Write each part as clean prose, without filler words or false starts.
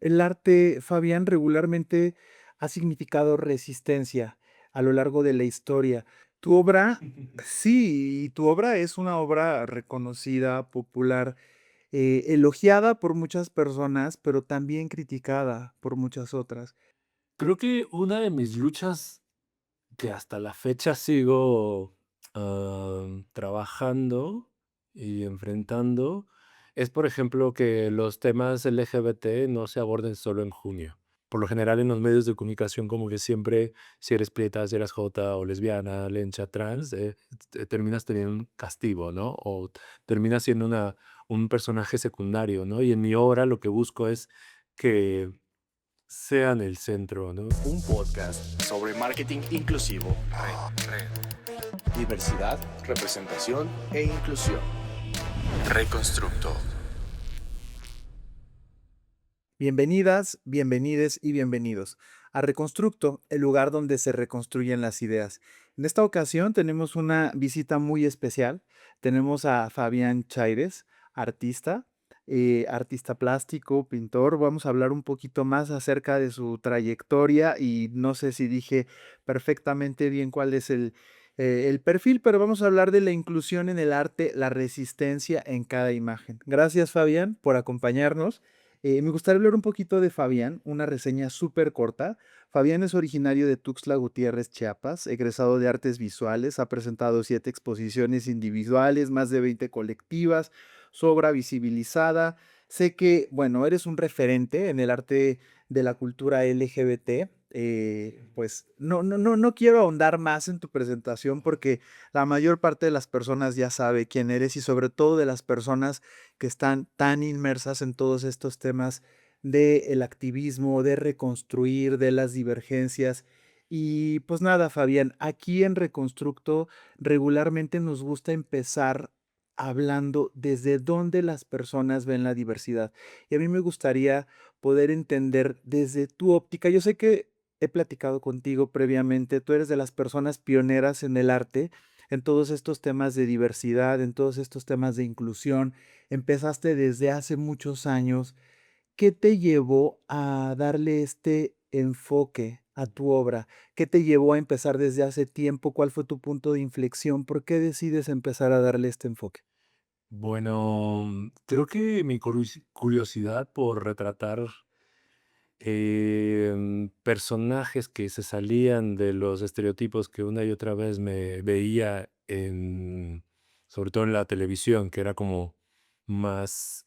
El arte, Fabián, regularmente ha significado resistencia a lo largo de la historia. Tu obra, sí, y tu obra es una obra reconocida, popular, elogiada por muchas personas, pero también criticada por muchas otras. Creo que una de mis luchas que hasta la fecha sigo, trabajando y enfrentando es, por ejemplo, que los temas LGBT no se aborden solo en junio. Por lo general, en los medios de comunicación, como que siempre, si eres prieta, si eres jota o lesbiana, lencha, trans, terminas teniendo un castigo, ¿no? O terminas siendo un personaje secundario, ¿no? Y en mi obra lo que busco es que sean el centro, ¿no? Un podcast sobre marketing inclusivo, diversidad, representación e inclusión. Reconstructo. Bienvenidas, bienvenides y bienvenidos a Reconstructo, el lugar donde se reconstruyen las ideas. En esta ocasión tenemos una visita muy especial. Tenemos a Fabián Chaires, artista, artista plástico, pintor. Vamos a hablar un poquito más acerca de su trayectoria y no sé si dije perfectamente bien cuál es el perfil, pero vamos a hablar de la inclusión en el arte, la resistencia en cada imagen. Gracias, Fabián, por acompañarnos. Me gustaría hablar un poquito de Fabián, una reseña súper corta. Fabián es originario de Tuxtla Gutiérrez, Chiapas, egresado de artes visuales, ha presentado 7 exposiciones individuales, más de 20 colectivas, su obra visibilizada. Sé que, bueno, eres un referente en el arte de la cultura LGBT. Pues no quiero ahondar más en tu presentación porque la mayor parte de las personas ya sabe quién eres y sobre todo de las personas que están tan inmersas en todos estos temas del activismo, de reconstruir, de las divergencias. Y pues nada, Fabián, aquí en Reconstructo regularmente nos gusta empezar hablando desde dónde las personas ven la diversidad. Y a mí me gustaría poder entender desde tu óptica. Yo sé que he platicado contigo previamente, tú eres de las personas pioneras en el arte, en todos estos temas de diversidad, en todos estos temas de inclusión. Empezaste desde hace muchos años. ¿Qué te llevó a darle este enfoque a tu obra? ¿Qué te llevó a empezar desde hace tiempo? ¿Cuál fue tu punto de inflexión? ¿Por qué decides empezar a darle este enfoque? Bueno, creo que mi curiosidad por retratar personajes que se salían de los estereotipos que una y otra vez me veía sobre todo en la televisión, que era como las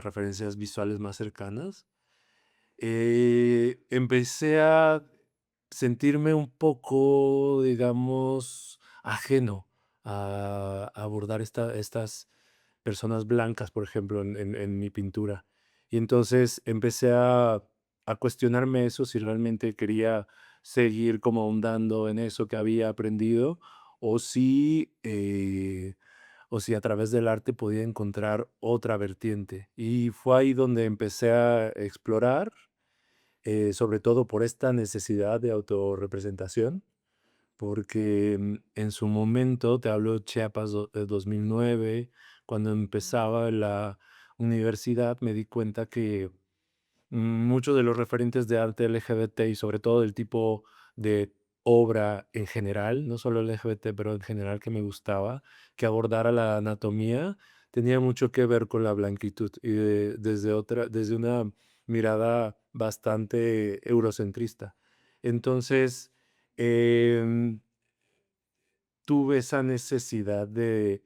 referencias visuales más cercanas. Empecé a sentirme un poco, digamos, ajeno a abordar estas personas blancas, por ejemplo, en mi pintura. Y entonces empecé a cuestionarme eso, si realmente quería seguir como ahondando en eso que había aprendido, o si, eh, o si a través del arte podía encontrar otra vertiente. Y fue ahí donde empecé a explorar, sobre todo por esta necesidad de autorrepresentación, porque en su momento, te hablo Chiapas 2009, cuando empezaba la universidad, me di cuenta que muchos de los referentes de arte LGBT y sobre todo del tipo de obra en general, no solo LGBT, pero en general que me gustaba, que abordara la anatomía, tenía mucho que ver con la blanquitud y desde una mirada bastante eurocentrista. Entonces, em, tuve esa necesidad de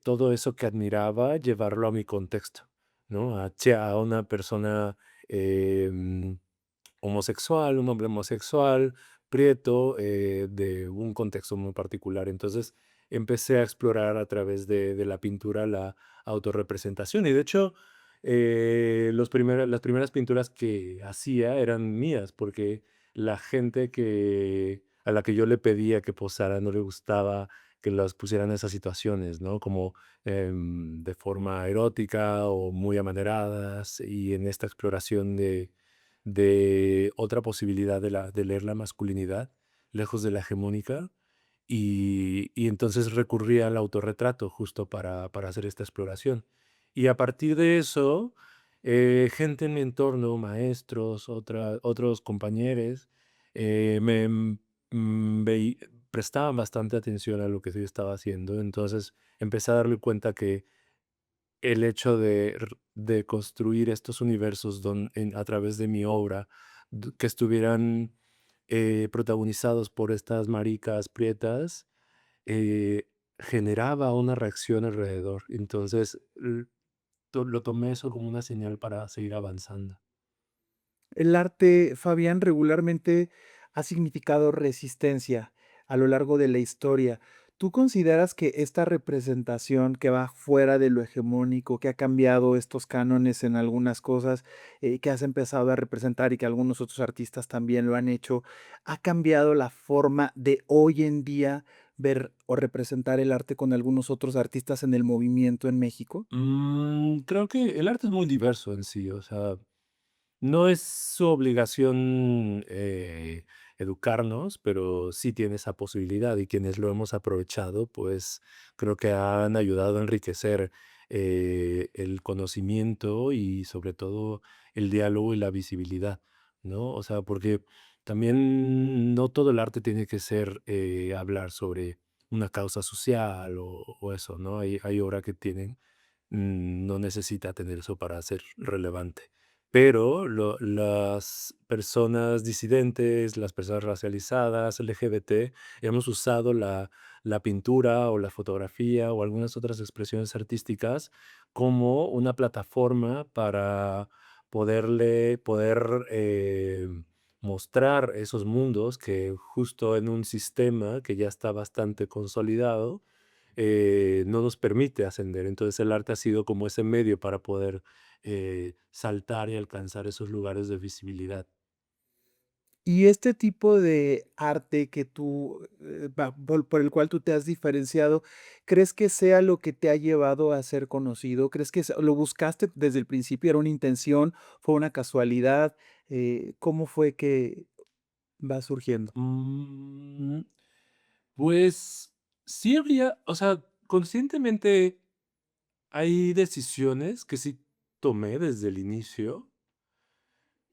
todo eso que admiraba, llevarlo a mi contexto, ¿no? A una persona homosexual, un hombre homosexual, prieto, de un contexto muy particular. Entonces empecé a explorar a través de la pintura la autorrepresentación. Y de hecho, las primeras pinturas que hacía eran mías, porque la gente a la que yo le pedía que posara no le gustaba que las pusieran en esas situaciones, ¿no? Como de forma erótica o muy amaneradas, y en esta exploración de otra posibilidad de leer la masculinidad, lejos de la hegemónica, y entonces recurrí al autorretrato justo para hacer esta exploración. Y a partir de eso, Gente en mi entorno, maestros, otros compañeros, me prestaban bastante atención a lo que yo estaba haciendo. Entonces empecé a darme cuenta que el hecho de construir estos universos a través de mi obra, que estuvieran protagonizados por estas maricas prietas, generaba una reacción alrededor. Entonces, lo tomé eso como una señal para seguir avanzando. El arte, Fabián, regularmente ha significado resistencia a lo largo de la historia. ¿Tú consideras que esta representación que va fuera de lo hegemónico, que ha cambiado estos cánones en algunas cosas, que has empezado a representar y que algunos otros artistas también lo han hecho, ha cambiado la forma de hoy en día ver o representar el arte con algunos otros artistas en el movimiento en México? Creo que el arte es muy diverso en sí, o sea, no es su obligación educarnos, pero sí tiene esa posibilidad y quienes lo hemos aprovechado, pues creo que han ayudado a enriquecer el conocimiento y sobre todo el diálogo y la visibilidad, ¿no? O sea, porque también no todo el arte tiene que ser hablar sobre una causa social o eso, ¿no? Hay obra que tienen, no necesita tener eso para ser relevante. Pero las personas disidentes, las personas racializadas, LGBT, hemos usado la pintura o la fotografía o algunas otras expresiones artísticas como una plataforma para poder mostrar esos mundos que justo en un sistema que ya está bastante consolidado, no nos permite ascender. Entonces el arte ha sido como ese medio para poder saltar y alcanzar esos lugares de visibilidad. Y este tipo de arte que tú, por el cual tú te has diferenciado, ¿crees que sea lo que te ha llevado a ser conocido? ¿Crees que lo buscaste desde el principio? ¿Era una intención? ¿Fue una casualidad? ¿Cómo fue que va surgiendo? Mm, pues sí habría, o sea, conscientemente hay decisiones que sí tomé desde el inicio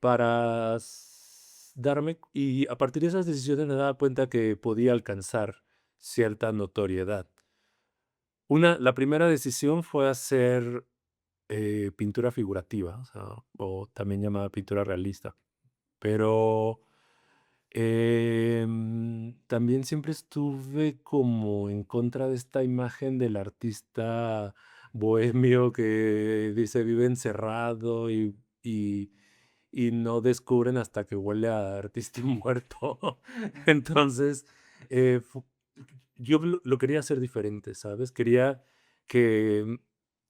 para darme, y a partir de esas decisiones me daba cuenta que podía alcanzar cierta notoriedad. La primera decisión fue hacer pintura figurativa, o sea, o también llamada pintura realista. Pero también siempre estuve como en contra de esta imagen del artista bohemio que dice vive encerrado y, y no descubren hasta que huele a artista muerto. Entonces, eh, fu- yo lo quería hacer diferente, ¿sabes? Quería que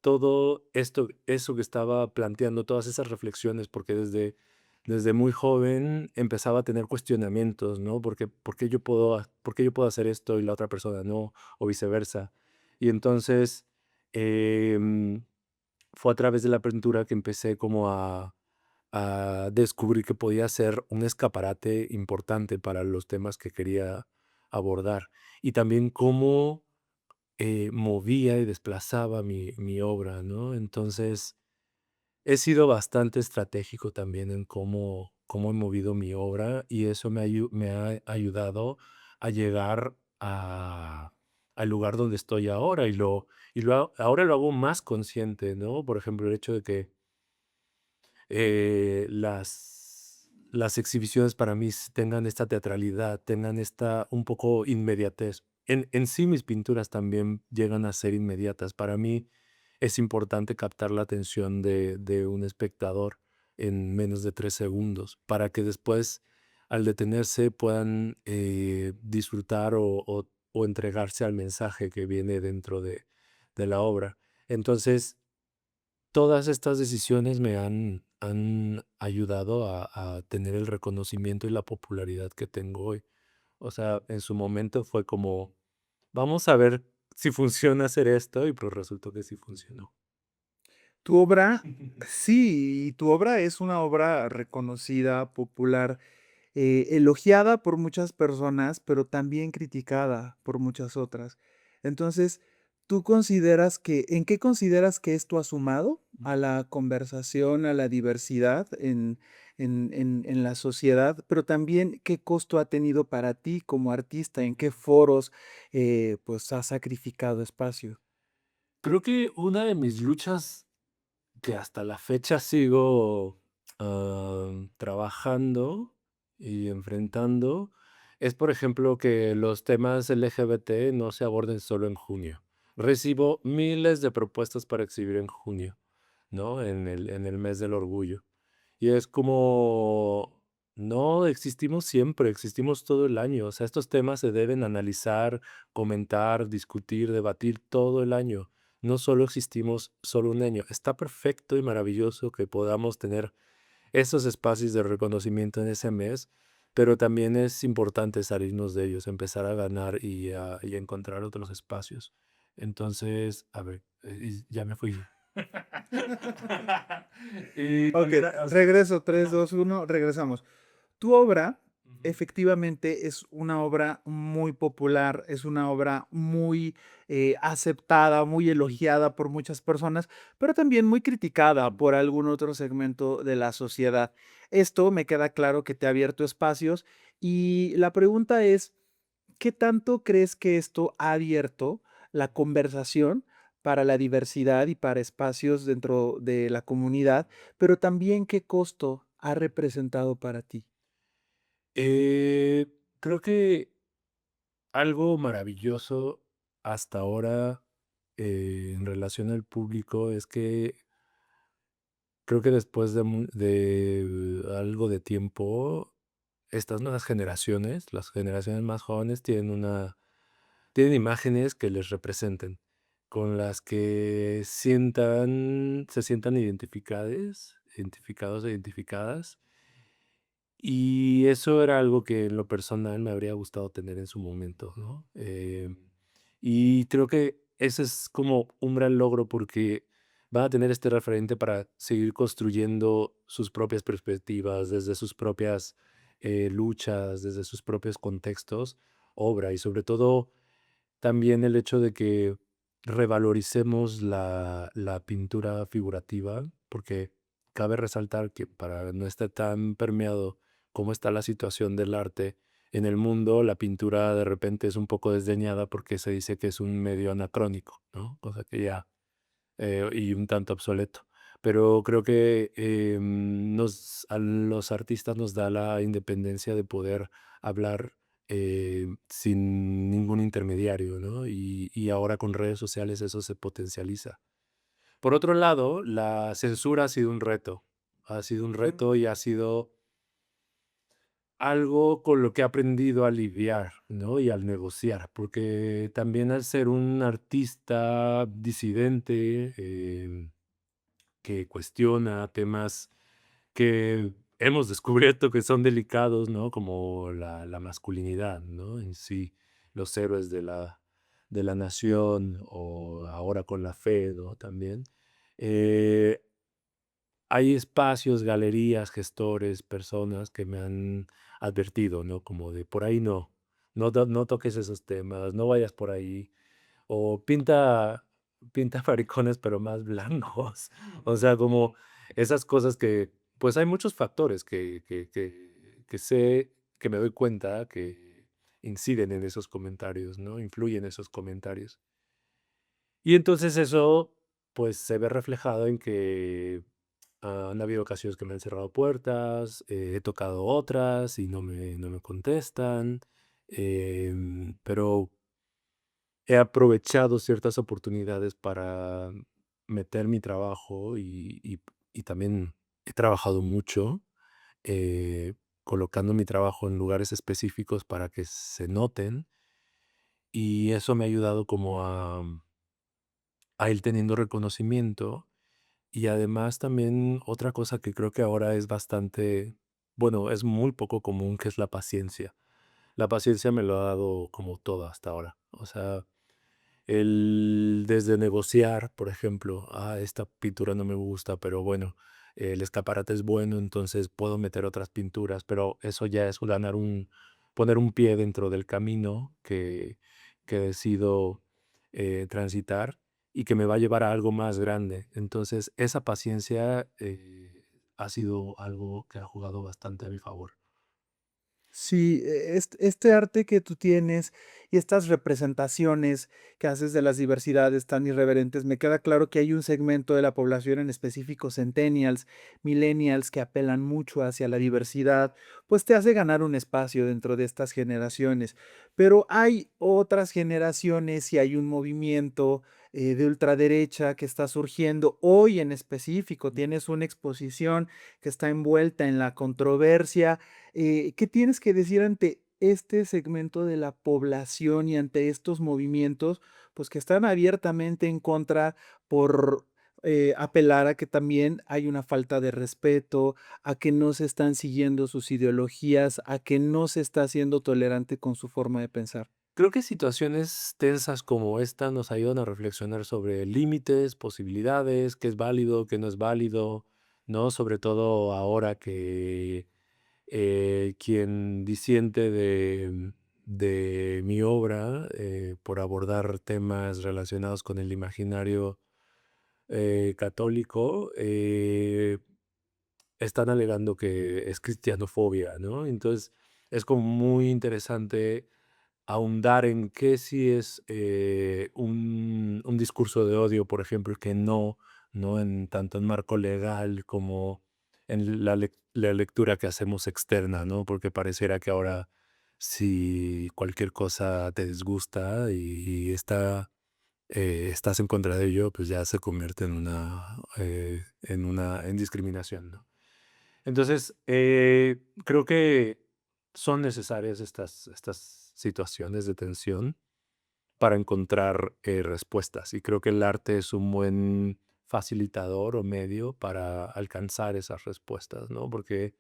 todo esto, eso que estaba planteando, todas esas reflexiones, porque desde muy joven empezaba a tener cuestionamientos, ¿no? ¿Por qué yo puedo hacer esto y la otra persona no? O viceversa. Y entonces em, fue a través de la pintura que empecé como a descubrir que podía ser un escaparate importante para los temas que quería abordar. Y también cómo movía y desplazaba mi obra, ¿no? Entonces, he sido bastante estratégico también en cómo he movido mi obra y eso me ha ayudado a llegar al lugar donde estoy ahora ahora lo hago más consciente, ¿no? Por ejemplo, el hecho de que las exhibiciones para mí tengan esta teatralidad, tengan esta un poco inmediatez. En sí mis pinturas también llegan a ser inmediatas. Para mí es importante captar la atención de un espectador en menos de 3 segundos para que después, al detenerse, puedan disfrutar o entregarse al mensaje que viene dentro de la obra. Entonces, todas estas decisiones han ayudado a tener el reconocimiento y la popularidad que tengo hoy. O sea, en su momento fue como, vamos a ver si funciona hacer esto, y pues resultó que sí funcionó. Tu obra, sí, y tu obra es una obra reconocida, popular, elogiada por muchas personas, pero también criticada por muchas otras. Entonces, ¿tú consideras que en qué consideras que esto ha sumado a la conversación, a la diversidad en la sociedad? Pero también, ¿qué costo ha tenido para ti como artista? ¿En qué foros, pues, has sacrificado espacio? Creo que una de mis luchas que hasta la fecha sigo, trabajando y enfrentando, es, por ejemplo, que los temas LGBT no se aborden solo en junio. Recibo miles de propuestas para exhibir en junio, ¿no? En el mes del orgullo. Y es como, no, existimos siempre, existimos todo el año. O sea, estos temas se deben analizar, comentar, discutir, debatir todo el año. No solo existimos solo un año. Está perfecto y maravilloso que podamos tener esos espacios de reconocimiento en ese mes, pero también es importante salirnos de ellos, empezar a ganar y encontrar otros espacios. Entonces, a ver, y ya me fui. Y Okey, también, o sea, regreso, 3, ajá, 2, 1, regresamos. Tu obra, ujú, efectivamente, es una obra muy popular, es una obra muy, aceptada, muy elogiada por muchas personas, pero también muy criticada por algún otro segmento de la sociedad. Esto me queda claro que te ha abierto espacios, y la pregunta es, ¿qué tanto crees que esto ha abierto la conversación para la diversidad y para espacios dentro de la comunidad? Pero también, ¿qué costo ha representado para ti? eh, creo que algo maravilloso hasta ahora, en relación al público es que creo que después de algo de tiempo, estas nuevas generaciones, las generaciones más jóvenes, tienen imágenes que les representen, con las que se sientan identificados, identificadas. Y eso era algo que en lo personal me habría gustado tener en su momento, ¿no? Y creo que ese es como un gran logro porque van a tener este referente para seguir construyendo sus propias perspectivas, desde sus propias luchas, desde sus propios contextos, obra y sobre todo también el hecho de que revaloricemos la pintura figurativa, porque cabe resaltar que para no estar tan permeado como está la situación del arte en el mundo, la pintura de repente es un poco desdeñada porque se dice que es un medio anacrónico, ¿no? Cosa que ya y un tanto obsoleto. Pero creo que a los artistas nos da la independencia de poder hablar sin ningún intermediario, ¿no? Y ahora con redes sociales eso se potencializa. Por otro lado, la censura ha sido un reto. Ha sido un reto y ha sido algo con lo que he aprendido a lidiar, ¿no? Y al negociar, porque también al ser un artista disidente, que cuestiona temas que hemos descubierto que son delicados, ¿no? Como la masculinidad, ¿no? En sí, los héroes de la nación o ahora con la fe, ¿no? También. Eh, Hay espacios, galerías, gestores, personas que me han advertido, ¿no? Como de por ahí no, no toques esos temas, no vayas por ahí. O pinta maricones, pero más blancos. O sea, como esas cosas que, pues, hay muchos factores que sé, que me doy cuenta que inciden en esos comentarios, ¿no? Influyen esos comentarios. Y entonces eso, pues, se ve reflejado en que han habido ocasiones que me han cerrado puertas, he tocado otras y no me contestan, pero he aprovechado ciertas oportunidades para meter mi trabajo y también he trabajado mucho, colocando mi trabajo en lugares específicos para que se noten, y eso me ha ayudado como a ir teniendo reconocimiento. Y además también otra cosa que creo que ahora es bastante, bueno, es muy poco común, que es la paciencia. La paciencia me lo ha dado como todo hasta ahora. O sea, desde negociar, por ejemplo, esta pintura no me gusta, pero bueno, el escaparate es bueno, entonces puedo meter otras pinturas, pero eso ya es poner un pie dentro del camino que decido transitar y que me va a llevar a algo más grande. Entonces, esa paciencia ha sido algo que ha jugado bastante a mi favor. Sí, este arte que tú tienes y estas representaciones que haces de las diversidades tan irreverentes, me queda claro que hay un segmento de la población, en específico centennials, millennials, que apelan mucho hacia la diversidad, pues te hace ganar un espacio dentro de estas generaciones. Pero hay otras generaciones y hay un movimiento de ultraderecha que está surgiendo. Hoy en específico tienes una exposición que está envuelta en la controversia. ¿Qué tienes que decir ante este segmento de la población y ante estos movimientos, pues que están abiertamente en contra por apelar a que también hay una falta de respeto, a que no se están siguiendo sus ideologías, a que no se está siendo tolerante con su forma de pensar? Creo que situaciones tensas como esta nos ayudan a reflexionar sobre límites, posibilidades, qué es válido, qué no es válido, ¿no? Sobre todo ahora que quien disiente de mi obra por abordar temas relacionados con el imaginario católico, están alegando que es cristianofobia, ¿no? Entonces es como muy interesante ahondar en qué sí es un discurso de odio, por ejemplo, que no, no en tanto en marco legal como en la lectura que hacemos externa, ¿no? Porque pareciera que ahora si cualquier cosa te disgusta y estás en contra de ello, pues ya se convierte en discriminación, ¿no? Entonces, creo que son necesarias estas situaciones de tensión para encontrar respuestas. Y creo que el arte es un buen facilitador o medio para alcanzar esas respuestas, ¿no? Porque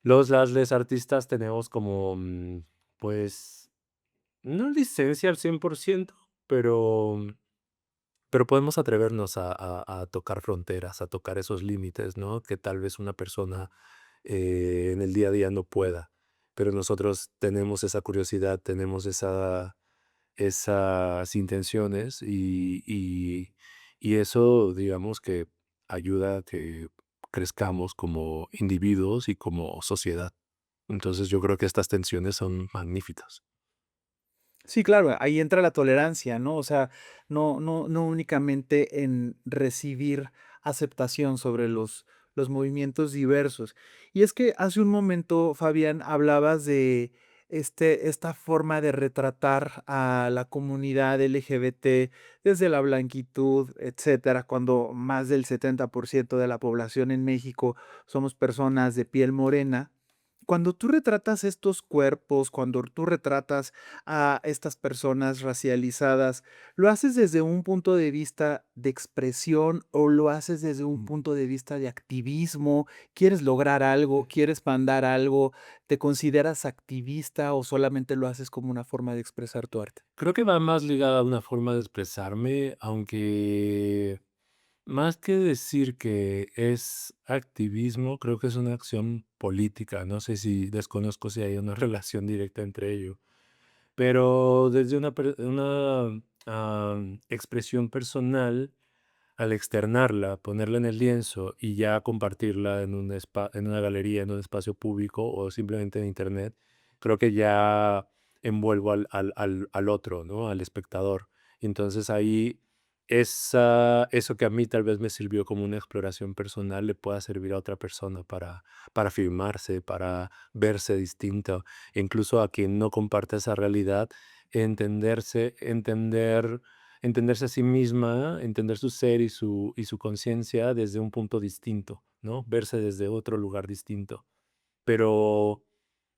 les artistas tenemos como, pues, no licencia al 100%, pero podemos atrevernos a tocar fronteras, a tocar esos límites, ¿no? Que tal vez una persona en el día a día no pueda, pero nosotros tenemos esa curiosidad, tenemos esas intenciones y eso, digamos que ayuda a que crezcamos como individuos y como sociedad. Entonces yo creo que estas tensiones son magníficas. Sí, claro, ahí entra la tolerancia, ¿no? O sea, no únicamente en recibir aceptación sobre los movimientos diversos. Y es que hace un momento, Fabián, hablabas de esta forma de retratar a la comunidad LGBT desde la blanquitud, etcétera, cuando más del 70% de la población en México somos personas de piel morena. Cuando tú retratas estos cuerpos, cuando tú retratas a estas personas racializadas, ¿lo haces desde un punto de vista de expresión o lo haces desde un punto de vista de activismo? ¿Quieres lograr algo? ¿Quieres mandar algo? ¿Te consideras activista o solamente lo haces como una forma de expresar tu arte? Creo que va más ligada a una forma de expresarme, aunque más que decir que es activismo, creo que es una acción política. No sé si desconozco si hay una relación directa entre ello, pero desde una expresión personal, al externarla, ponerla en el lienzo y ya compartirla en una galería, en un espacio público o simplemente en internet, creo que ya envuelvo al otro, ¿no? Al espectador. Entonces ahí eso que a mí tal vez me sirvió como una exploración personal le pueda servir a otra persona para afirmarse, para verse distinto, e incluso a quien no comparte esa realidad, entenderse a sí misma, entender su ser y su conciencia desde un punto distinto, ¿no? Verse desde otro lugar distinto, pero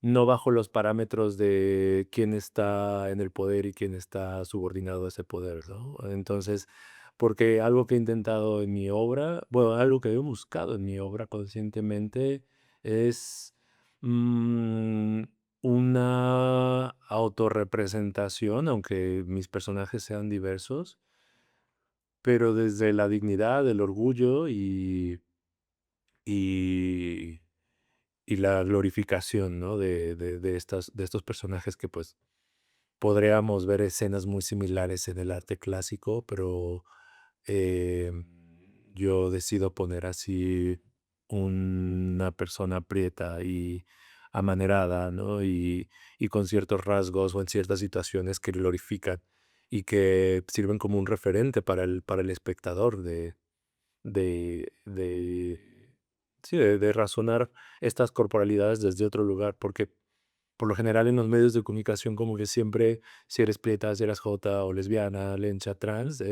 no bajo los parámetros de quién está en el poder y quién está subordinado a ese poder, ¿no? Entonces, porque algo que he intentado en mi obra, bueno, algo que he buscado en mi obra conscientemente es mm, una autorrepresentación, aunque mis personajes sean diversos, pero desde la dignidad, el orgullo y, y la glorificación, ¿no? De estos personajes que pues podríamos ver escenas muy similares en el arte clásico, pero em, yo decido poner así una persona prieta y amanerada, ¿no? Y con ciertos rasgos o en ciertas situaciones que glorifican y que sirven como un referente para el espectador de sí, de razonar estas corporalidades desde otro lugar, porque por lo general en los medios de comunicación como que siempre, si eres prieta, si eres jota o lesbiana, lencha, trans,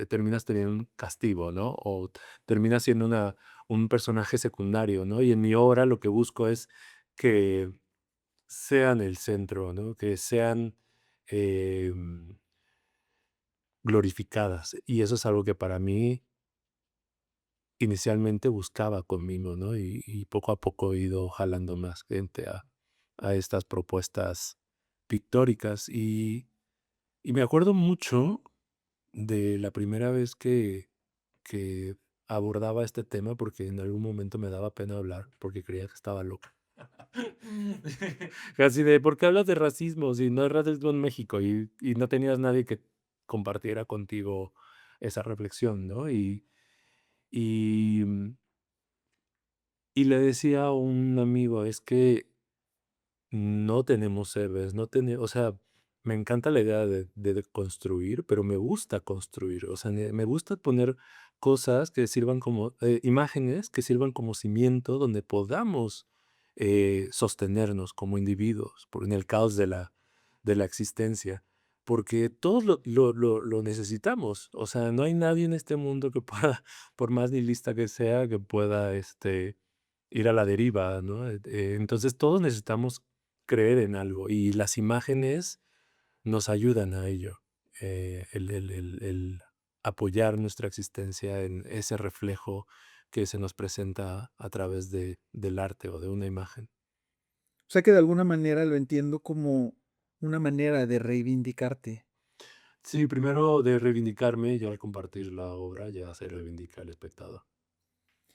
terminas teniendo un castigo, ¿no? O terminas siendo un personaje secundario, ¿no? Y en mi obra lo que busco es que sean el centro, ¿no? Que sean em, glorificadas. Y eso es algo que para mí inicialmente buscaba conmigo, ¿no? Y poco a poco he ido jalando más gente a estas propuestas pictóricas. Y me acuerdo mucho de la primera vez que abordaba este tema, porque en algún momento me daba pena hablar, porque creía que estaba loca. Así de, ¿por qué hablas de racismo si no hay racismo en México? Y no tenías nadie que compartiera contigo esa reflexión, ¿no? Y, mm, y le decía a un amigo, es que no tenemos héroes, no tenemos, o sea, me encanta la idea de construir, pero me gusta construir, o sea, me gusta poner cosas que sirvan como, imágenes que sirvan como cimiento donde podamos sostenernos como individuos en el caos de la existencia, porque todos lo necesitamos, o sea, no hay nadie en este mundo que pueda, por más nihilista que sea, que pueda, ir a la deriva, ¿no? Entonces todos necesitamos creer en algo y las imágenes nos ayudan a ello. El apoyar nuestra existencia en ese reflejo que se nos presenta a través del arte o de una imagen. O sea que de alguna manera lo entiendo como una manera de reivindicarte. Sí, primero de reivindicarme y al compartir la obra ya se reivindica el espectador.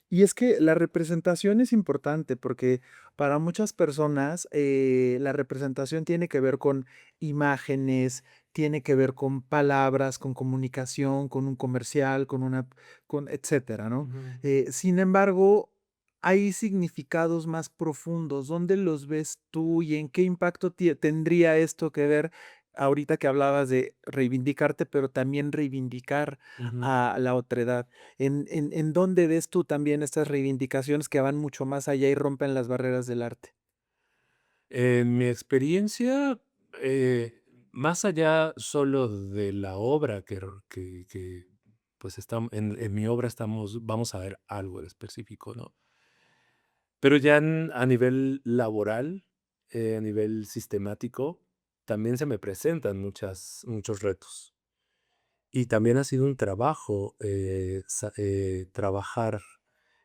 Y es que la representación es importante porque para muchas personas la representación tiene que ver con imágenes, tiene que ver con palabras, con comunicación, con un comercial, con etcétera, ¿no? Ujú. Sin embargo, hay significados más profundos. ¿Dónde los ves tú y en qué impacto tendría esto que ver ahorita que hablabas de reivindicarte, pero también reivindicar Ujú. a la otredad? ¿En dónde ves tú también estas reivindicaciones que van mucho más allá y rompen las barreras del arte? En mi experiencia, más allá solo de la obra pues en mi obra vamos a ver algo en específico, ¿no? Pero ya a nivel laboral, a nivel sistemático, también se me presentan muchos retos. Y también ha sido un trabajo trabajar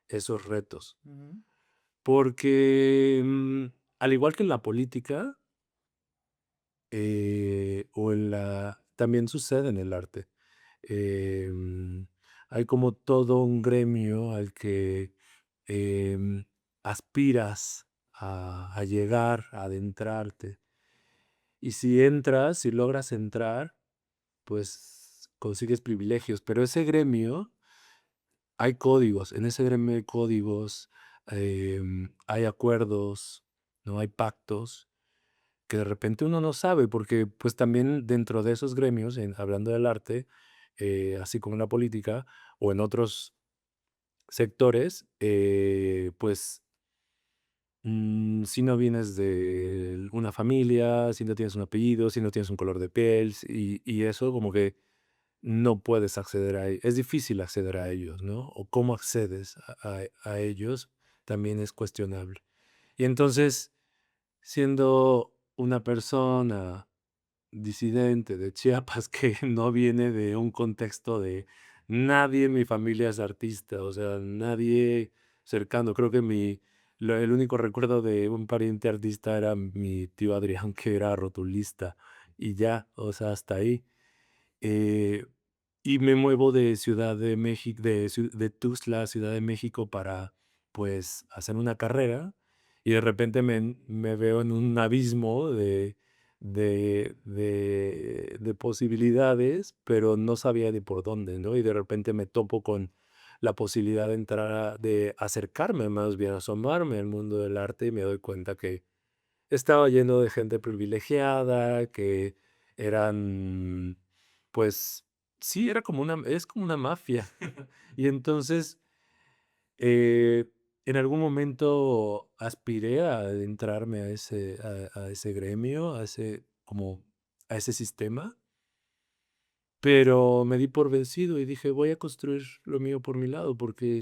esos retos. Ujú. Porque al igual que en la política, también sucede en el arte. Em, Hay como todo un gremio al que em, aspiras a llegar, a adentrarte. Y si entras, si logras entrar, pues consigues privilegios. Pero ese gremio, hay códigos. En ese gremio hay códigos, hay acuerdos, ¿no? Hay pactos que de repente uno no sabe, porque pues también dentro de esos gremios, hablando del arte, así como en la política o en otros sectores, pues si no vienes de una familia, si no tienes un apellido, si no tienes un color de piel, y eso como que no puedes acceder es difícil acceder a ellos, ¿no? O cómo accedes a ellos también es cuestionable. Y entonces, siendo una persona disidente de Chiapas que no viene de un contexto de nadie en mi familia es artista, o sea, nadie cercano. Creo que el único recuerdo de un pariente artista era mi tío Adrián, que era rotulista, y ya, o sea, hasta ahí. Eh, y me muevo de Ciudad de México, de Tuxtla, Ciudad de México, para pues hacer una carrera, y de repente me veo en un abismo de posibilidades, pero no sabía ni por dónde, ¿no? Y de repente me topo con la posibilidad de de acercarme, más bien asomarme al mundo del arte y me doy cuenta que estaba lleno de gente privilegiada, que eran, pues, sí, es como una mafia. Y entonces, eh, en algún momento aspiré a adentrarme a ese gremio, a ese sistema, pero me di por vencido y dije, voy a construir lo mío por mi lado, porque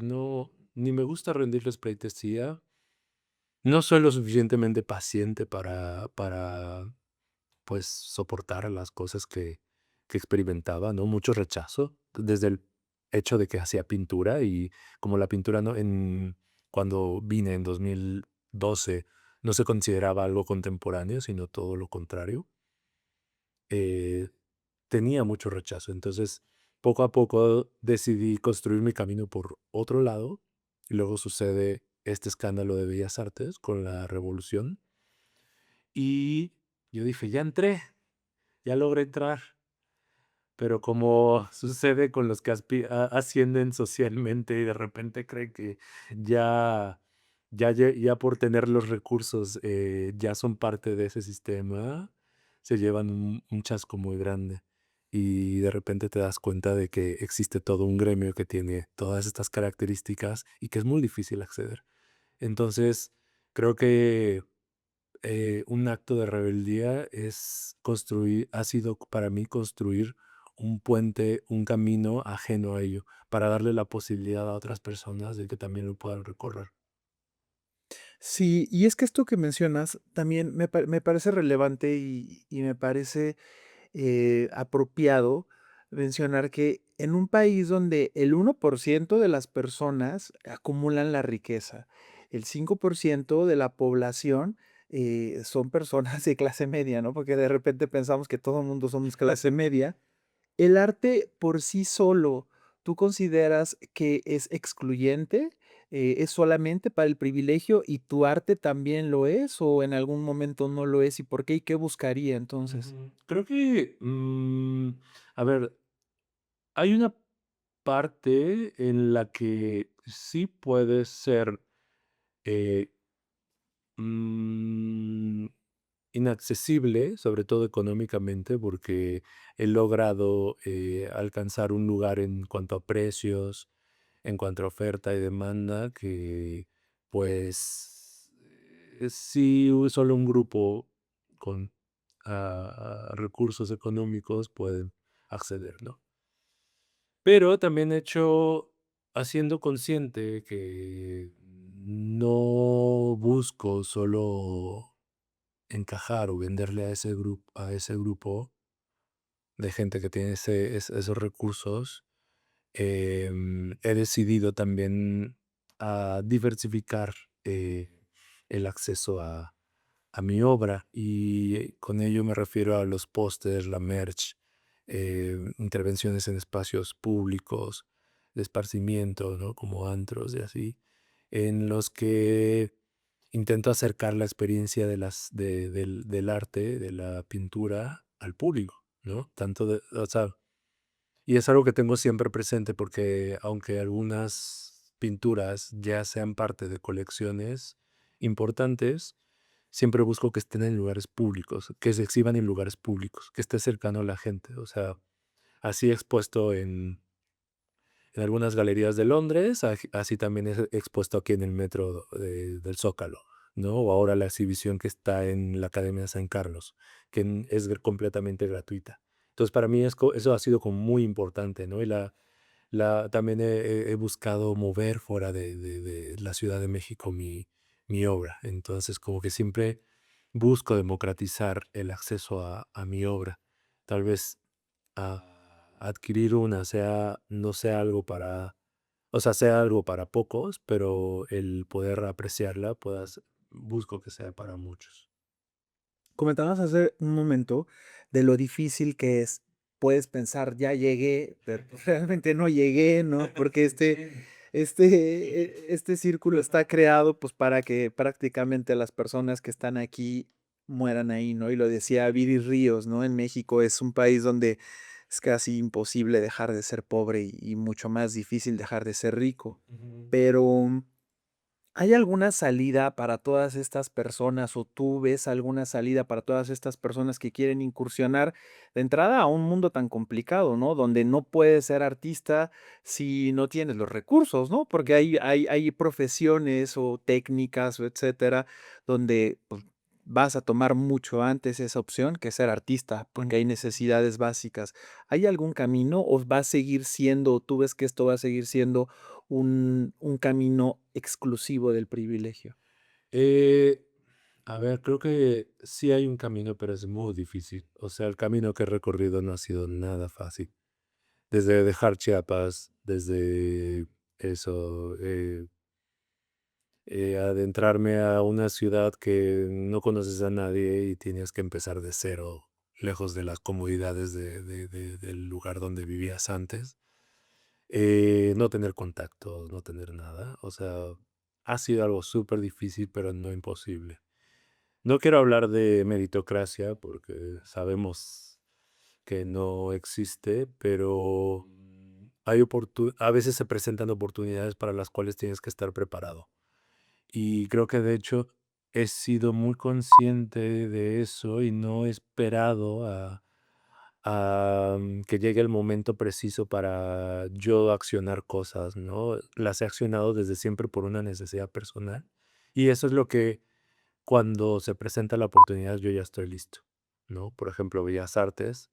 ni me gusta rendirles pleitesía, no soy lo suficientemente paciente para pues, soportar las cosas que experimentaba, ¿no? Mucho rechazo, desde el hecho de que hacía pintura y como la pintura cuando vine en 2012 no se consideraba algo contemporáneo, sino todo lo contrario, eh, tenía mucho rechazo. Entonces, poco a poco decidí construir mi camino por otro lado y luego sucede este escándalo de Bellas Artes con la revolución y yo dije, ya entré, ya logré entrar. Pero como sucede con los que ascienden socialmente y de repente creen que ya, ya por tener los recursos ya son parte de ese sistema, se llevan un chasco muy grande. Y de repente te das cuenta de que existe todo un gremio que tiene todas estas características y que es muy difícil acceder. Entonces, creo que un acto de rebeldía ha sido para mí construir un puente, un camino ajeno a ello, para darle la posibilidad a otras personas de que también lo puedan recorrer. Sí, y es que esto que mencionas también me parece relevante y me parece apropiado mencionar que en un país donde el 1% de las personas acumulan la riqueza, el 5% de la población son personas de clase media, ¿no? Porque de repente pensamos que todo el mundo somos clase media. El arte por sí solo, ¿tú consideras que es excluyente? ¿Es solamente para el privilegio y tu arte también lo es o en algún momento no lo es? ¿Y por qué? ¿Y qué buscaría entonces? Ujú. Creo que, a ver, hay una parte en la que sí puede ser eh, mm, inaccesible, sobre todo económicamente, porque he logrado alcanzar un lugar en cuanto a precios, en cuanto a oferta y demanda, que pues sí, solo un grupo con recursos económicos pueden acceder, ¿no? Pero también haciendo consciente que no busco solo encajar o venderle a ese grupo de gente que tiene esos recursos, he decidido también a diversificar eh, el acceso a mi obra y con ello me refiero a los pósters, la merch, intervenciones en espacios públicos, de esparcimiento, ¿no? Como antros y así, en los que intento acercar la experiencia del arte, de la pintura, al público, ¿no? O sea, y es algo que tengo siempre presente porque aunque algunas pinturas ya sean parte de colecciones importantes, siempre busco que estén en lugares públicos, que se exhiban en lugares públicos, que esté cercano a la gente. O sea, así expuesto en algunas galerías de Londres, así también es expuesto aquí en el metro del Zócalo, ¿no? O ahora la exhibición que está en la Academia de San Carlos, que completamente gratuita. Entonces, para mí eso ha sido como muy importante, ¿no? Y también he buscado mover fuera de la Ciudad de México mi obra. Entonces, como que siempre busco democratizar el acceso a mi obra. Tal vez adquirir una no sea algo o sea, sea algo para pocos, pero el poder apreciarla, busco que sea para muchos. Comentabas hace un momento de lo difícil que es. Puedes pensar, ya llegué, pero pues, realmente no llegué, ¿no? Porque Sí. este círculo está creado pues para que prácticamente las personas que están aquí mueran ahí, ¿no? Y lo decía Viri Ríos, ¿no? En México es un país donde es casi imposible dejar de ser pobre y mucho más difícil dejar de ser rico. Ujú. Pero ¿hay alguna salida para todas estas personas o tú ves alguna salida para todas estas personas que quieren incursionar de entrada a un mundo tan complicado, ¿no? Donde no puedes ser artista si no tienes los recursos, ¿no? Porque hay profesiones o técnicas o etcétera, donde pues, vas a tomar mucho antes esa opción que ser artista, porque hay necesidades básicas. ¿Hay algún camino o va a seguir siendo, o tú ves que esto va a seguir siendo un camino exclusivo del privilegio? Eh, a ver, creo que sí hay un camino, pero es muy difícil. O sea, el camino que he recorrido no ha sido nada fácil. Desde dejar Chiapas, desde eso, adentrarme a una ciudad que no conoces a nadie y tienes que empezar de cero, lejos de las comodidades del lugar donde vivías antes. No tener contacto, no tener nada. O sea, ha sido algo súper difícil, pero no imposible. No quiero hablar de meritocracia porque sabemos que no existe, pero a veces se presentan oportunidades para las cuales tienes que estar preparado. Y creo que de hecho he sido muy consciente de eso y no he esperado a que llegue el momento preciso para yo accionar cosas, ¿no? Las he accionado desde siempre por una necesidad personal. Y eso es lo que cuando se presenta la oportunidad yo ya estoy listo, ¿no? Por ejemplo, Bellas Artes,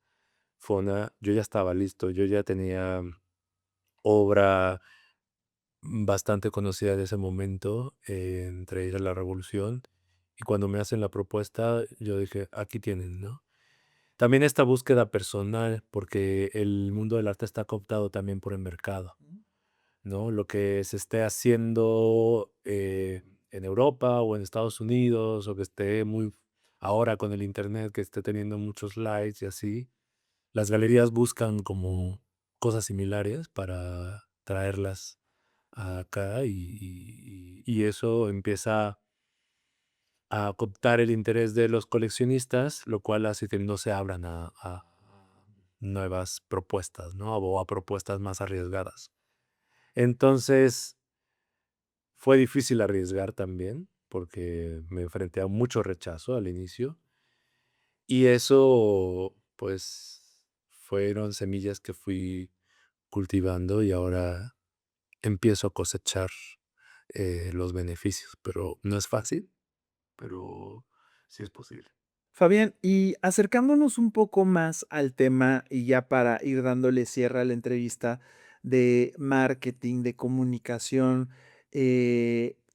yo ya estaba listo, yo ya tenía obra bastante conocida de ese momento, entre ellas La Revolución, y cuando me hacen la propuesta, yo dije: "Aquí tienen", ¿no? También esta búsqueda personal, porque el mundo del arte está cooptado también por el mercado, ¿no? Lo que se esté haciendo, en Europa o en Estados Unidos, o que esté muy ahora con el Internet, que esté teniendo muchos likes y así, las galerías buscan como cosas similares para traerlas acá y eso empieza a captar el interés de los coleccionistas, lo cual hace que no se abran a nuevas propuestas, ¿no? O a propuestas más arriesgadas. Entonces, fue difícil arriesgar también, porque me enfrenté a mucho rechazo al inicio, y eso, pues, fueron semillas que fui cultivando y ahora empiezo a cosechar, los beneficios, pero no es fácil, pero sí es posible. Fabián, y acercándonos un poco más al tema, y ya para ir dándole cierre a la entrevista de marketing, de comunicación,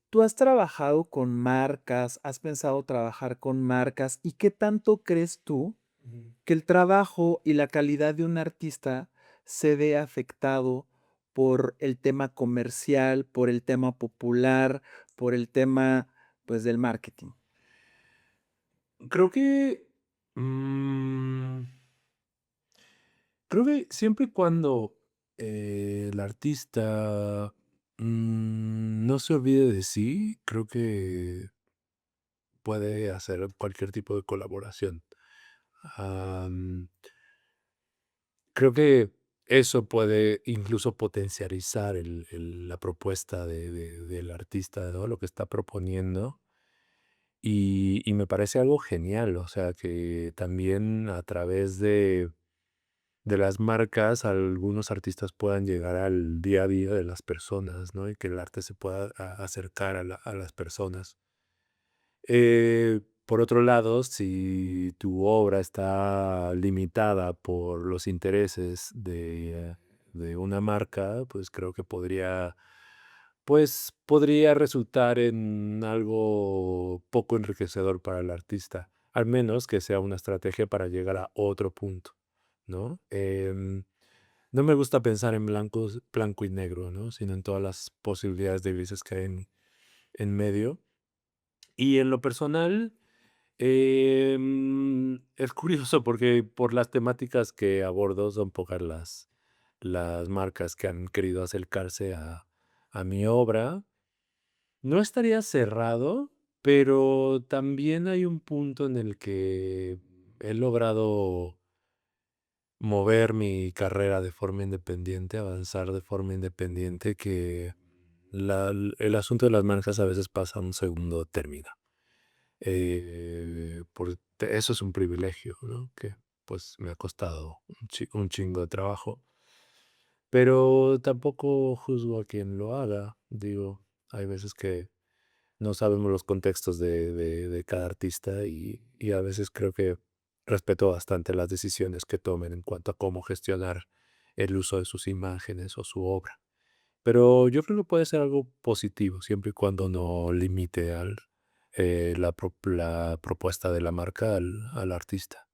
¿tú has trabajado con marcas? ¿Has pensado trabajar con marcas? ¿Y qué tanto crees tú Ujú. que el trabajo y la calidad de un artista se ve afectado por el tema comercial, por el tema popular, por el tema, pues, del marketing? Creo que, mm, creo que siempre y cuando, el artista, no se olvide de sí, creo que puede hacer cualquier tipo de colaboración. Am, Creo que eso puede incluso potencializar la propuesta del artista, ¿no? Lo que está proponiendo. Y me parece algo genial, o sea, que también a través de las marcas, algunos artistas puedan llegar al día a día de las personas, ¿no? Y que el arte se pueda acercar a las personas. Por otro lado, si tu obra está limitada por los intereses de una marca, pues creo que podría resultar en algo poco enriquecedor para el artista, al menos que sea una estrategia para llegar a otro punto, ¿no? No me gusta pensar en blanco y negro, ¿no? Sino en todas las posibilidades de grises que hay en medio. Y en lo personal, es curioso porque por las temáticas que abordo son pocas las marcas que han querido acercarse a mi obra. No estaría cerrado, pero también hay un punto en el que he logrado mover mi carrera de forma independiente, avanzar de forma independiente, que el asunto de las marcas a veces pasa a un segundo término. Eso es un privilegio, ¿no? Que pues me ha costado un chingo de trabajo, pero tampoco juzgo a quien lo haga. Digo, hay veces que no sabemos los contextos de cada artista y a veces creo que respeto bastante las decisiones que tomen en cuanto a cómo gestionar el uso de sus imágenes o su obra. Pero yo creo que puede ser algo positivo siempre y cuando no limite la propuesta de la marca al artista.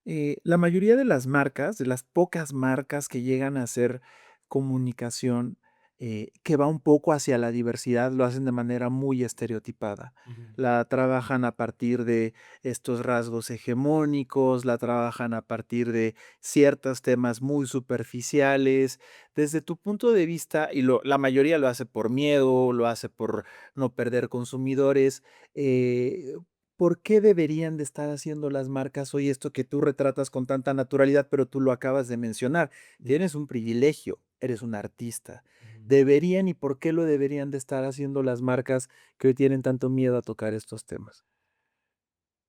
La mayoría de las marcas, de las pocas marcas que llegan a hacer comunicación, que va un poco hacia la diversidad, lo hacen de manera muy estereotipada. Ujú. La trabajan a partir de estos rasgos hegemónicos, la trabajan a partir de ciertos temas muy superficiales. Desde tu punto de vista, y la mayoría lo hace por miedo, lo hace por no perder consumidores, eh, ¿por qué deberían de estar haciendo las marcas hoy esto que tú retratas con tanta naturalidad, pero tú lo acabas de mencionar? Tienes un privilegio, eres un artista. Ujú. ¿Deberían y por qué lo deberían de estar haciendo las marcas que hoy tienen tanto miedo a tocar estos temas?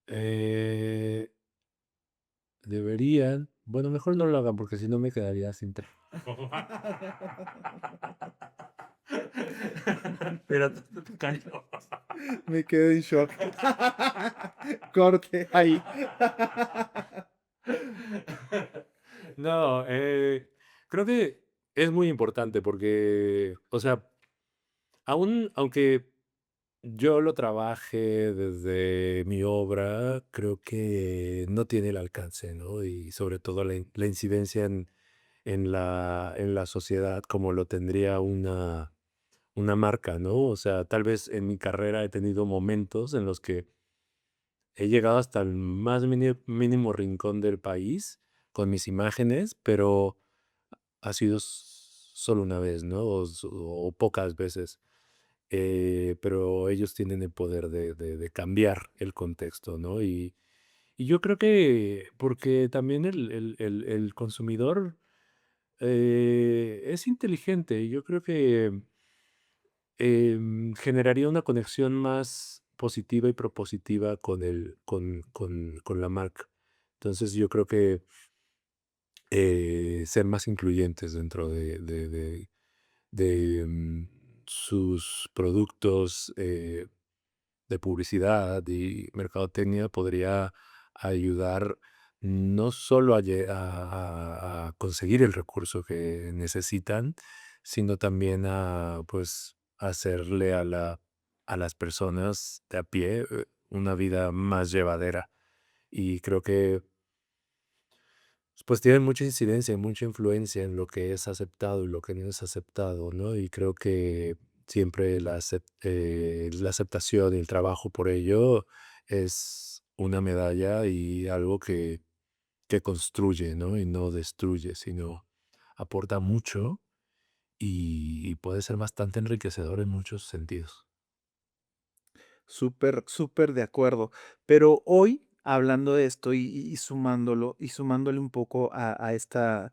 Eh, Deberían, bueno, mejor no lo hagan porque si no me quedaría sin trabajo. Pero te callo. Me quedo en shock. Corte ahí. No, creo que es muy importante porque, o sea, aunque yo lo trabaje desde mi obra, creo que no tiene el alcance, ¿no? Y sobre todo la incidencia en la sociedad como lo tendría una marca, ¿no? O sea, tal vez en mi carrera he tenido momentos en los que he llegado hasta el más mínimo rincón del país con mis imágenes, pero ha sido solo una vez, ¿no? O pocas veces. Pero ellos tienen el poder de cambiar el contexto, ¿no? Y yo creo que porque también el consumidor es inteligente. Y yo creo que generaría una conexión más positiva y propositiva con la marca. Entonces yo creo que ser más incluyentes dentro de sus productos de publicidad y mercadotecnia podría ayudar no solo a conseguir el recurso que necesitan, sino también a, pues, hacerle a las personas de a pie una vida más llevadera. Y creo que pues tienen mucha incidencia y mucha influencia en lo que es aceptado y lo que no es aceptado, ¿no? Y creo que siempre la aceptación y el trabajo por ello es una medalla y algo que construye, ¿no? Y no destruye, sino aporta mucho y puede ser bastante enriquecedor en muchos sentidos. Súper, súper de acuerdo. Pero hoy, hablando de esto y sumándolo, y sumándole un poco a esta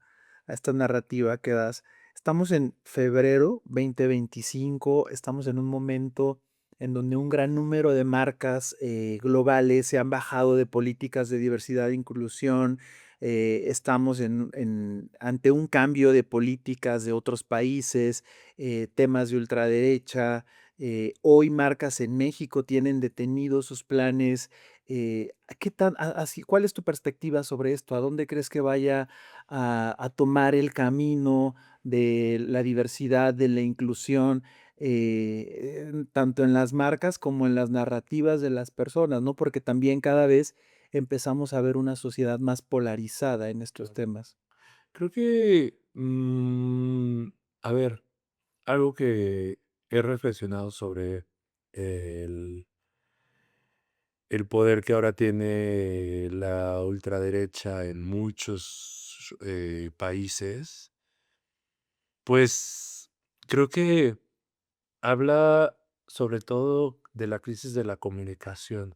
narrativa que das, estamos en febrero 2025, estamos en un momento en donde un gran número de marcas globales se han bajado de políticas de diversidad e inclusión. Estamos ante un cambio de políticas de otros países, temas de ultraderecha. Hoy marcas en México tienen detenidos sus planes. ¿Qué tan, cuál es tu perspectiva sobre esto? ¿A dónde crees que vaya a tomar el camino de la diversidad, de la inclusión, tanto en las marcas como en las narrativas de las personas, ¿no? Porque también cada vez empezamos a ver una sociedad más polarizada en estos Claro. temas. Creo que, a ver, algo que he reflexionado sobre el, el poder que ahora tiene la ultraderecha en muchos países, pues creo que habla sobre todo de la crisis de la comunicación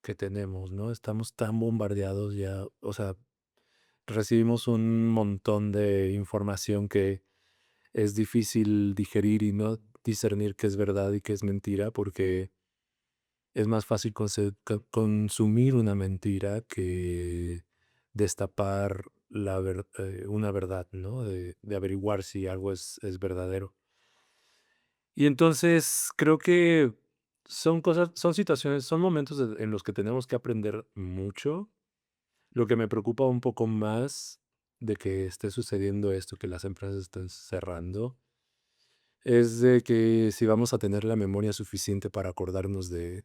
que tenemos, ¿no? Estamos tan bombardeados ya, o sea, recibimos un montón de información que es difícil digerir y no discernir qué es verdad y qué es mentira, porque es más fácil consumir una mentira que destapar una verdad, ¿no? De averiguar si algo es verdadero. Y entonces creo que son cosas, son situaciones, son momentos en los que tenemos que aprender mucho. Lo que me preocupa un poco más de que esté sucediendo esto, que las empresas estén cerrando, es de que si vamos a tener la memoria suficiente para acordarnos de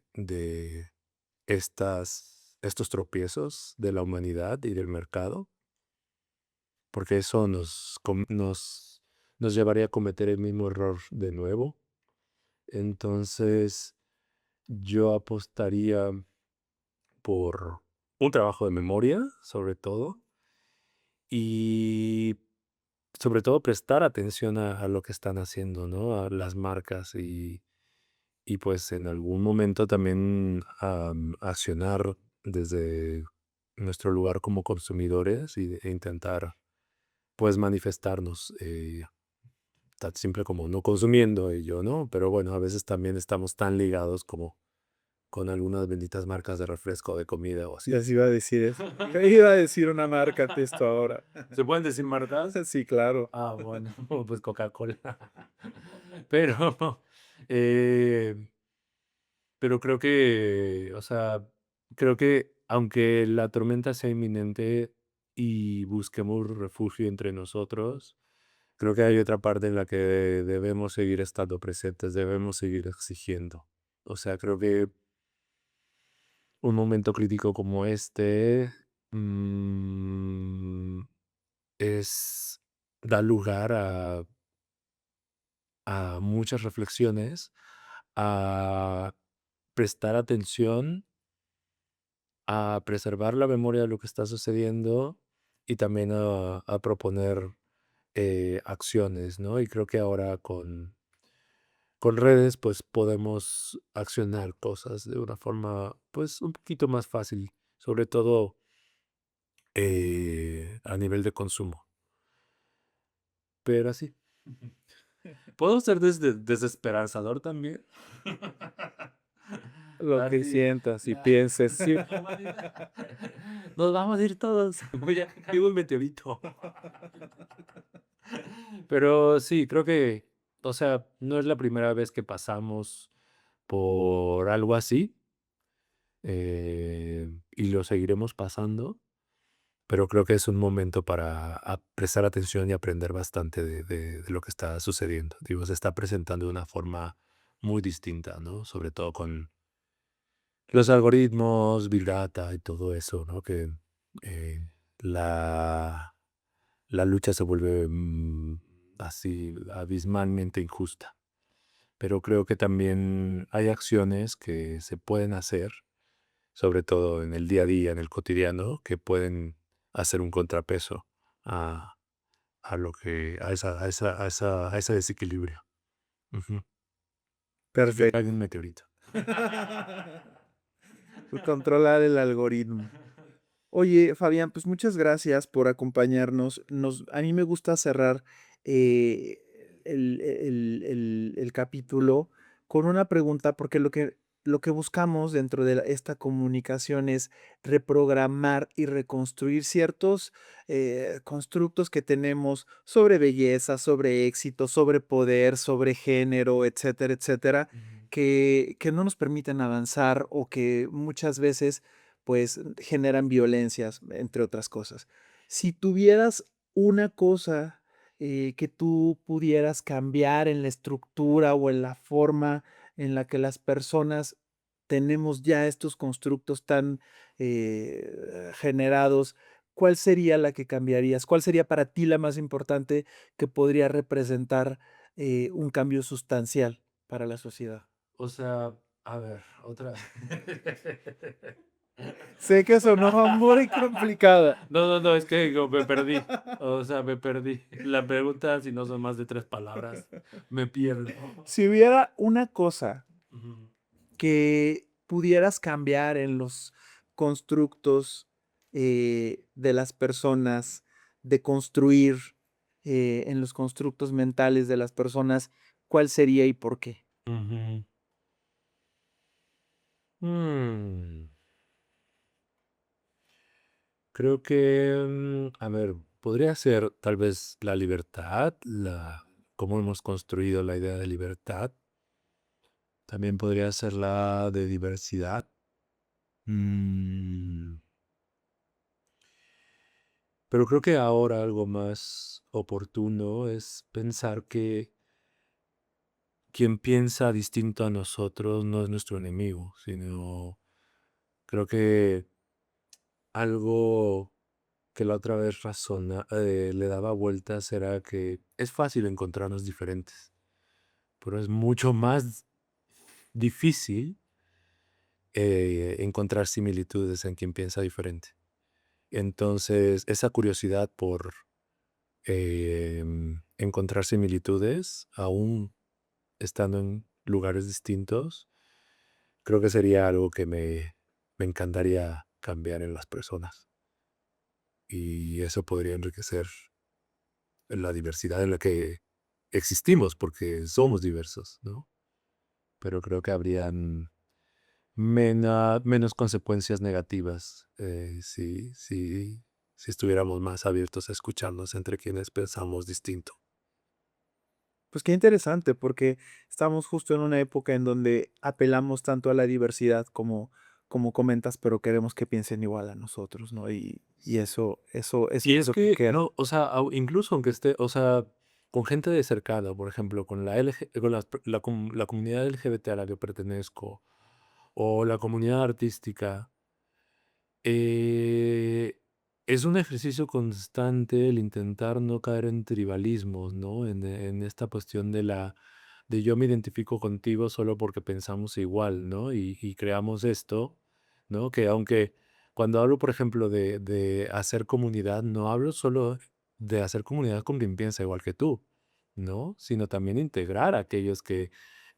estos tropiezos de la humanidad y del mercado, porque eso nos llevaría a cometer el mismo error de nuevo. Entonces, yo apostaría por un trabajo de memoria, sobre todo, y sobre todo prestar atención a lo que están haciendo, ¿no? A las marcas y pues en algún momento también accionar desde nuestro lugar como consumidores e intentar pues manifestarnos tan simple como no consumiendo ello, ¿no? Pero bueno, a veces también estamos tan ligados como con algunas benditas marcas de refresco, de comida o así. Ya se iba a decir eso. Iba a decir una marca texto ahora. ¿Se pueden decir marcas? Sí, claro. Ah, bueno, pues Coca-Cola. Pero, eh, pero creo que, o sea, creo que aunque la tormenta sea inminente y busquemos refugio entre nosotros, creo que hay otra parte en la que debemos seguir estando presentes, debemos seguir exigiendo. O sea, creo que un momento crítico como este mm, es, da lugar a muchas reflexiones, a prestar atención, a preservar la memoria de lo que está sucediendo y también a proponer acciones, ¿no? Y creo que ahora con redes pues podemos accionar cosas de una forma pues un poquito más fácil, sobre todo a nivel de consumo. Pero así. ¿Puedo ser desesperanzador también? Lo que Así, sientas y la, pienses. Sí. la humanidad. Nos vamos a ir todos. Voy a caer un meteorito. Pero sí, creo que, o sea, no es la primera vez que pasamos por algo así y lo seguiremos pasando, pero creo que es un momento para prestar atención y aprender bastante de lo que está sucediendo. Digo, se está presentando de una forma muy distinta, ¿no? Sobre todo con los algoritmos, Big Data y todo eso, ¿no? Que eh, la, la lucha se vuelve así abismalmente injusta. Pero creo que también hay acciones que se pueden hacer, sobre todo en el día a día, en el cotidiano, que pueden hacer un contrapeso a, a lo que, a ese desequilibrio. Ujú. Que Perfecto. caiga un meteorito. Controlar el algoritmo. Oye, Fabián, pues muchas gracias por acompañarnos. A mí me gusta cerrar el capítulo con una pregunta, porque lo que buscamos dentro de esta comunicación es reprogramar y reconstruir ciertos constructos que tenemos sobre belleza, sobre éxito, sobre poder, sobre género, etcétera, etcétera, Ujú. que no nos permiten avanzar o que muchas veces pues generan violencias, entre otras cosas. Si tuvieras una cosa que tú pudieras cambiar en la estructura o en la forma en la que las personas tenemos ya estos constructos tan generados, ¿cuál sería la que cambiarías? ¿Cuál sería para ti la más importante que podría representar un cambio sustancial para la sociedad? O sea, a ver, otra. Sé que sonó muy complicada. No, no, no, es que me perdí. O sea, me perdí. La pregunta, si no son más de 3 palabras, me pierdo. Si hubiera una cosa Ujú. que pudieras cambiar en los constructos de las personas, de construir en los constructos mentales de las personas, ¿cuál sería y por qué? Ujú. Mm, Creo que, a ver, podría ser tal vez la libertad, cómo hemos construido la idea de libertad. También podría ser la de diversidad. Mm, Pero creo que ahora algo más oportuno es pensar que quien piensa distinto a nosotros no es nuestro enemigo, sino creo que algo que la otra vez le daba vueltas era que es fácil encontrarnos diferentes, pero es mucho más difícil encontrar similitudes en quien piensa diferente. Entonces, esa curiosidad por encontrar similitudes, aún estando en lugares distintos, creo que sería algo que me encantaría cambiar en las personas. Y eso podría enriquecer la diversidad en la que existimos, porque somos diversos, ¿no? Pero creo que habrían menos consecuencias negativas si estuviéramos más abiertos a escucharnos entre quienes pensamos distinto. Pues qué interesante, porque estamos justo en una época en donde apelamos tanto a la diversidad como comentas, pero queremos que piensen igual a nosotros, ¿no? Y eso Y es es lo que que, queda. no, o sea, incluso aunque esté, o sea, con gente de cercana, por ejemplo, con la comunidad LGBT a la que pertenezco, o la comunidad artística, eh, es un ejercicio constante el intentar no caer en tribalismos, ¿no? En esta cuestión de yo me identifico contigo solo porque pensamos igual, ¿no? Y creamos esto, ¿no? Que aunque cuando hablo, por ejemplo, de hacer comunidad, no hablo solo de hacer comunidad con quien piensa igual que tú, ¿no? Sino también integrar a aquellos que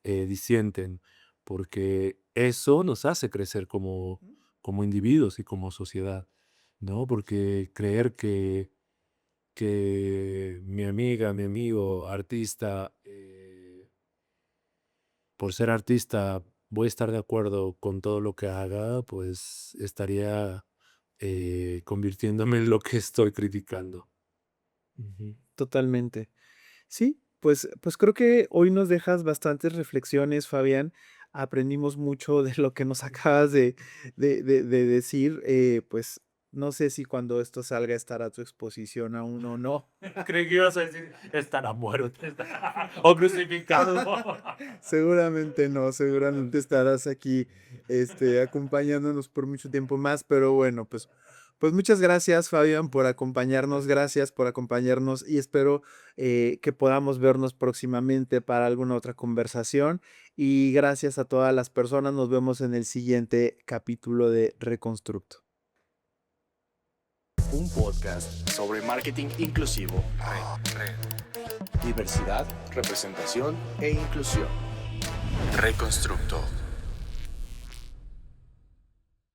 disienten, porque eso nos hace crecer como individuos y como sociedad, ¿no? Porque creer que mi amiga, mi amigo, artista, por ser artista voy a estar de acuerdo con todo lo que haga, pues estaría convirtiéndome en lo que estoy criticando. Ujú. Totalmente. Sí, pues creo que hoy nos dejas bastantes reflexiones, Fabián. Aprendimos mucho de lo que nos acabas de decir. Pues no sé si cuando esto salga estará a tu exposición aún o no. Creí que ibas a decir, estará muerto o crucificado. Seguramente no, seguramente estarás aquí, acompañándonos por mucho tiempo más, pero bueno, pues muchas gracias, Fabián, por acompañarnos, gracias por acompañarnos y espero que podamos vernos próximamente para alguna otra conversación y gracias a todas las personas, nos vemos en el siguiente capítulo de Reconstructo. Un podcast sobre marketing inclusivo, diversidad, representación e inclusión. Reconstructo.